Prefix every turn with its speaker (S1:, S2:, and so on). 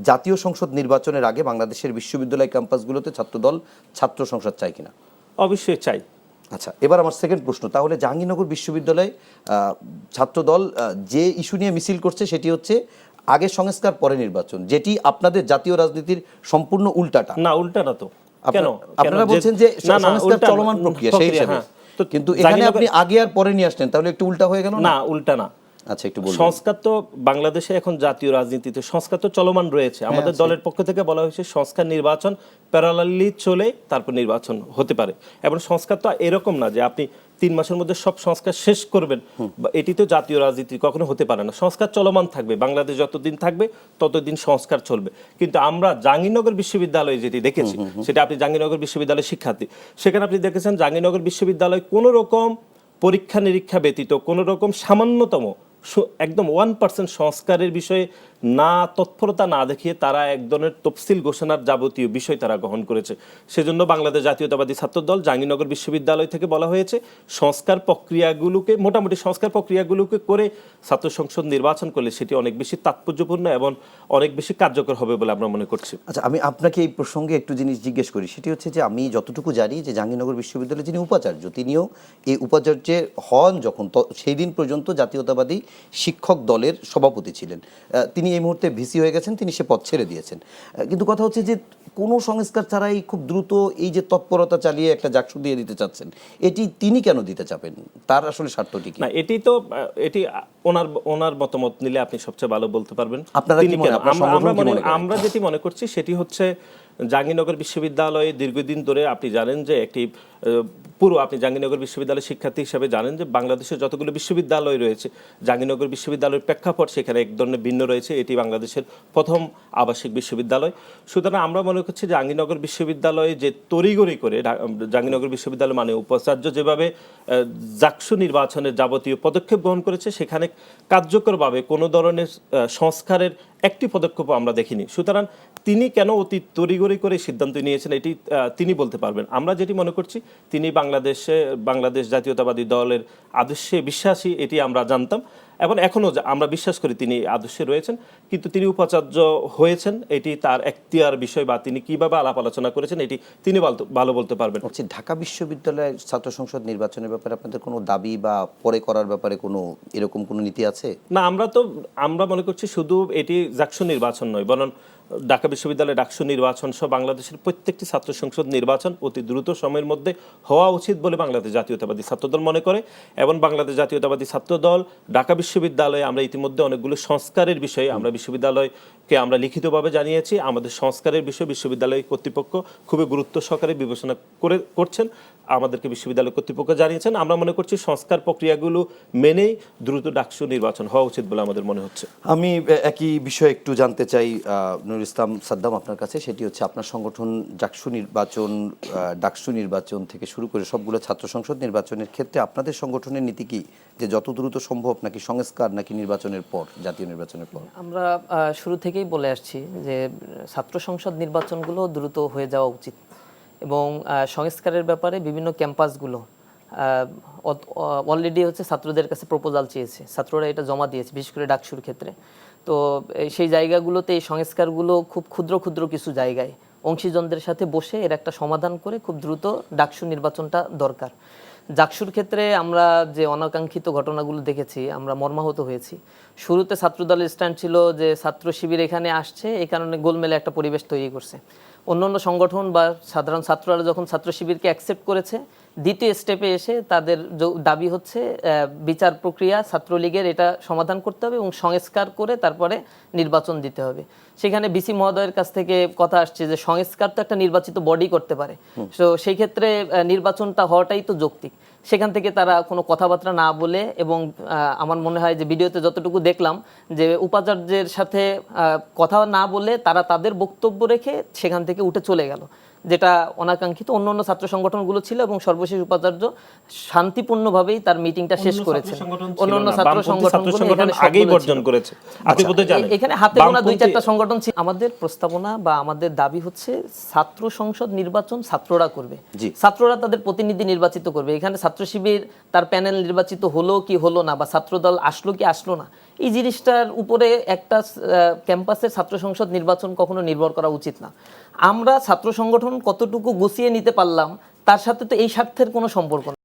S1: জাতীয় সংসদ নির্বাচনের আগে বাংলাদেশের বিশ্ববিদ্যালয় ক্যাম্পাসগুলোতে ছাত্রদল ছাত্র সংসদ চাই কিনা?
S2: অবশ্যই চাই।
S1: আচ্ছা, এবার আমার সেকেন্ড প্রশ্ন, তাহলে জাহাঙ্গীরনগর বিশ্ববিদ্যালয়ে ছাত্রদল যে ইস্যু নিয়ে মিছিল করছে সেটি হচ্ছে আগে সংস্কার পরে নির্বাচন, যেটি আপনাদের জাতীয় রাজনীতির সম্পূর্ণ উল্টাটা।
S2: না, উল্টা না তো। কেন
S1: আপনারা বলছেন যে সংস্কার চলমান প্রক্রিয়া, সেই হিসেবে কিন্তু এখানে আপনি আগে আর পরে নিয়ে আসলেন, তাহলে একটু উল্টা হয়ে গেল না?
S2: না, উল্টা না।
S1: আচ্ছা, একটু বলুন।
S2: সংস্কার তো বাংলাদেশে এখন জাতীয় রাজনীতিতে সংস্কার তো চলমান রয়েছে। আমাদের দলের পক্ষ থেকে বলা হয়েছে সংস্কার নির্বাচন প্যারালালি চলে তারপর নির্বাচন হতে পারে। এবং সংস্কার তো এরকম না যে আপনি 3 মাসের মধ্যে সব সংস্কার শেষ করবেন, এটি তো জাতীয় রাজনীতি কখনো হতে পারে না। সংস্কার চলমান থাকবে, বাংলাদেশ যতদিন থাকবে ততদিন সংস্কার চলবে। কিন্তু আমরা জাহাঙ্গীরনগর বিশ্ববিদ্যালয়ে যেটি দেখেছি, সেটা আপনি জাহাঙ্গীরনগর বিশ্ববিদ্যালয়ের শিক্ষার্থী, সেখানে আপনি দেখেছেন জাহাঙ্গীরনগর বিশ্ববিদ্যালয় কোনো রকম পরীক্ষা নিরীক্ষা ব্যতীত কোনো রকম সামান্যতম একদম 1% সংস্কারের বিষয়ে না তৎপরতা না দেখিয়ে তারা এক ধরনের তফসিল ঘোষণার যাবতীয় বিষয় তারা গ্রহণ করেছে। সেজন্য বাংলাদেশ জাতীয়তাবাদী ছাত্রদল জাহাঙ্গীরনগর বিশ্ববিদ্যালয় থেকে বলা হয়েছে সংস্কার প্রক্রিয়াগুলোকে মোটামুটি সংস্কার প্রক্রিয়াগুলোকে করে ছাত্র সংসদ নির্বাচন করলে সেটি অনেক বেশি তাৎপর্যপূর্ণ এবং অনেক বেশি কার্যকর হবে বলে আমরা মনে করছি।
S1: আচ্ছা, আমি আপনাকে এই প্রসঙ্গে একটু জিনিস জিজ্ঞেস করি, সেটি হচ্ছে যে আমি যতটুকু জানি যে জাহাঙ্গীরনগর বিশ্ববিদ্যালয়ে যিনি উপাচার্য, তিনিও এই উপাচার্যের হন যখন সেই দিন পর্যন্ত জাতীয়তাবাদী শিক্ষক দলের সভাপতি ছিলেন। তিনি এই মুহূর্তে ভিসি হয়ে গেছেন, তিনি সে পদ ছেড়ে দিয়েছেন। কিন্তু কথা হচ্ছে যে কোনো সংস্কার ছাড়াই খুব দ্রুত এই যে তৎপরতা চালিয়ে একটা জাকসু দিয়ে দিতে চাচ্ছেন, এটি তিনি কেন দিতে চাবেন? তার আসলে স্বার্থটি কি?
S2: না, এটি তো এটি ওনার মতামত নিলে আপনি সবচেয়ে ভালো বলতে পারবেন।
S1: আপনারা কি মনে করেন?
S2: আমরা যেটি মনে করছি সেটি হচ্ছে জাহাঙ্গীরনগর বিশ্ববিদ্যালয়ে দীর্ঘদিন ধরে আপনি জানেন যে একটি আপনি জাহাঙ্গীরনগর বিশ্ববিদ্যালয়ের শিক্ষার্থী হিসেবে জানেন যে বাংলাদেশের যতগুলো বিশ্ববিদ্যালয় রয়েছে জাহাঙ্গীরনগর বিশ্ববিদ্যালয়ের প্রেক্ষাপট সেখানে এক ধরনের ভিন্ন রয়েছে। এটি বাংলাদেশের প্রথম আবাসিক বিশ্ববিদ্যালয়। সুতরাং আমরা মনে করছি জাহাঙ্গীরনগর বিশ্ববিদ্যালয়ে যে তড়িঘড়ি করে জাহাঙ্গীরনগর বিশ্ববিদ্যালয় মানে উপাচার্য যেভাবে জাকসু নির্বাচনের যাবতীয় পদক্ষেপ গ্রহণ করেছে, সেখানে কার্যকরভাবে কোনো ধরনের সংস্কারের একটি পদক্ষেপ আমরা দেখিনি। সুতরাং তিনি কেন অতি তড়িঘড়ি করে সিদ্ধান্ত নিয়েছেন এটি তিনি বলতে পারবেন। আমরা যেটি মনে করছি তিনি বাংলাদেশ জাতীয়তাবাদী দলের আদর্শে বিশ্বাসী, এটি আমরা জানতাম এবং এখনও আমরা বিশ্বাস করি তিনি আদর্শে রয়েছেন। কিন্তু তিনি উপাচার্য হয়েছেন এটি তার এখতিয়ার বিষয়, বা তিনি কিভাবে আলাপ আলোচনা করেছেন এটি তিনি ভালো বলতে পারবেন।
S1: হচ্ছে ঢাকা বিশ্ববিদ্যালয়ের ছাত্র সংসদ নির্বাচনের ব্যাপারে আপনাদের কোনো দাবি বা পরে করার ব্যাপারে কোনো এরকম কোনো নীতি আছে?
S2: না, আমরা মনে করছি শুধু এটি জাকসু নির্বাচন নয়, বরং ঢাকা বিশ্ববিদ্যালয়ের ডাকসু নির্বাচন সহ বাংলাদেশের প্রত্যেকটি ছাত্র সংসদ নির্বাচন অতি দ্রুত সময়ের মধ্যে হওয়া উচিত বলে বাংলাদেশ জাতীয়তাবাদী ছাত্রদল মনে করে। এবং বাংলাদেশ জাতীয়তাবাদী ছাত্রদল ঢাকা বিশ্ববিদ্যালয়ে আমরা ইতিমধ্যে অনেকগুলো সংস্কারের বিষয়ে আমরা বিশ্ববিদ্যালয়কে আমরা লিখিতভাবে জানিয়েছি। আমাদের সংস্কারের বিষয়ে বিশ্ববিদ্যালয় কর্তৃপক্ষ খুবই গুরুত্ব সহকারে বিবেচনা করছেন, আমাদেরকে বিশ্ববিদ্যালয় কর্তৃপক্ষ জানিয়েছেন। আমরা মনে করছি সংস্কার প্রক্রিয়াগুলো মেনেই দ্রুত ডাকসু নির্বাচন হওয়া উচিত বলে আমাদের মনে হচ্ছে।
S1: আমি একই বিষয়ে একটু জানতে চাই নুরুল ইসলাম সাদ্দাম আপনার কাছে, সেটি হচ্ছে আপনার সংগঠন ডাকসু নির্বাচন থেকে শুরু করে সবগুলো ছাত্র সংসদ নির্বাচনের ক্ষেত্রে আপনাদের সংগঠনের নীতি কি, যে যত দ্রুত সম্ভব নাকি সংস্কার নাকি নির্বাচনের পর, জাতীয় নির্বাচনের পর?
S3: আমরা শুরু থেকেই বলে আসছি যে ছাত্র সংসদ নির্বাচনগুলো দ্রুত হয়ে যাওয়া উচিত এবং সংস্কারের ব্যাপারে বিভিন্ন ক্যাম্পাসগুলো অলরেডি হচ্ছে ছাত্রদের কাছে প্রপোজাল চেয়েছে, ছাত্ররা এটা জমা দিয়েছে, বিশেষ করে ডাকসুর ক্ষেত্রে। তো সেই জায়গাগুলোতে এই সংস্কারগুলো খুব ক্ষুদ্র ক্ষুদ্র কিছু জায়গায় অংশীজনদের সাথে বসে এর একটা সমাধান করে খুব দ্রুত ডাকসু নির্বাচনটা দরকার। জাকসুর ক্ষেত্রে আমরা যে অনাকাঙ্ক্ষিত ঘটনাগুলো দেখেছি আমরা মর্মাহত হয়েছি। শুরুতে ছাত্রদলের স্ট্যান্ড ছিল যে ছাত্র শিবির এখানে আসছে, এই কারণে গোলমেলে একটা পরিবেশ তৈরি করছে। অন্যান্য সংগঠন বা সাধারণ ছাত্ররা যখন ছাত্র শিবিরকে অ্যাকসেপ্ট করেছে, দ্বিতীয় স্টেপে এসে তাদের দাবি হচ্ছে বিচার প্রক্রিয়া ছাত্রলীগের এটা সমাধান করতে হবে এবং সংস্কার করে তারপরে নির্বাচন দিতে হবে। সেখানে বিসি মহোদয়ের কাছ থেকে কথা আসছে যে সংস্কার তো একটা নির্বাচিত বডি করতে পারে, তো সেই ক্ষেত্রে নির্বাচনটা হওয়াটাই তো যৌক্তিক। সেখান থেকে তারা কোনো কথাবার্তা না বলে, এবং আমার মনে হয় যে ভিডিওতে যতটুকু দেখলাম যে উপাচার্যের সাথে কথা না বলে তারা তাদের বক্তব্য রেখে সেখান থেকে উঠে চলে গেল, যেটা অনাকাঙ্ক্ষিত। অন্যান্য ছাত্র সংগঠনগুলো ছিল এবং সর্বশেষ উপাচার্য শান্তিপূর্ণভাবেই তার মিটিংটা শেষ করেছে। অন্যান্য ছাত্র সংগঠন আগেই বর্জন করেছে। এখানে হাতে গোনা 2-4টা সংগঠন ছিল। আমাদের প্রস্তাবনা বা আমাদের দাবি হচ্ছে ছাত্র সংসদ নির্বাচন ছাত্ররা করবে, ছাত্ররা তাদের প্রতিনিধি নির্বাচিত করবে। এখানে ছাত্র শিবির তার প্যানেল নির্বাচিত হলো কি হলো না, বা ছাত্রদল আসলো কি আসলো না, এই জিনিসটার উপরে একটা ক্যাম্পাসের ছাত্র সংসদ নির্বাচন কখনো নির্ভর করা উচিত না। আমরা ছাত্র সংগঠন কতটুকু গুছিয়ে নিতে পারলাম তার সাথে তো এই স্বার্থের কোনো সম্পর্ক নেই।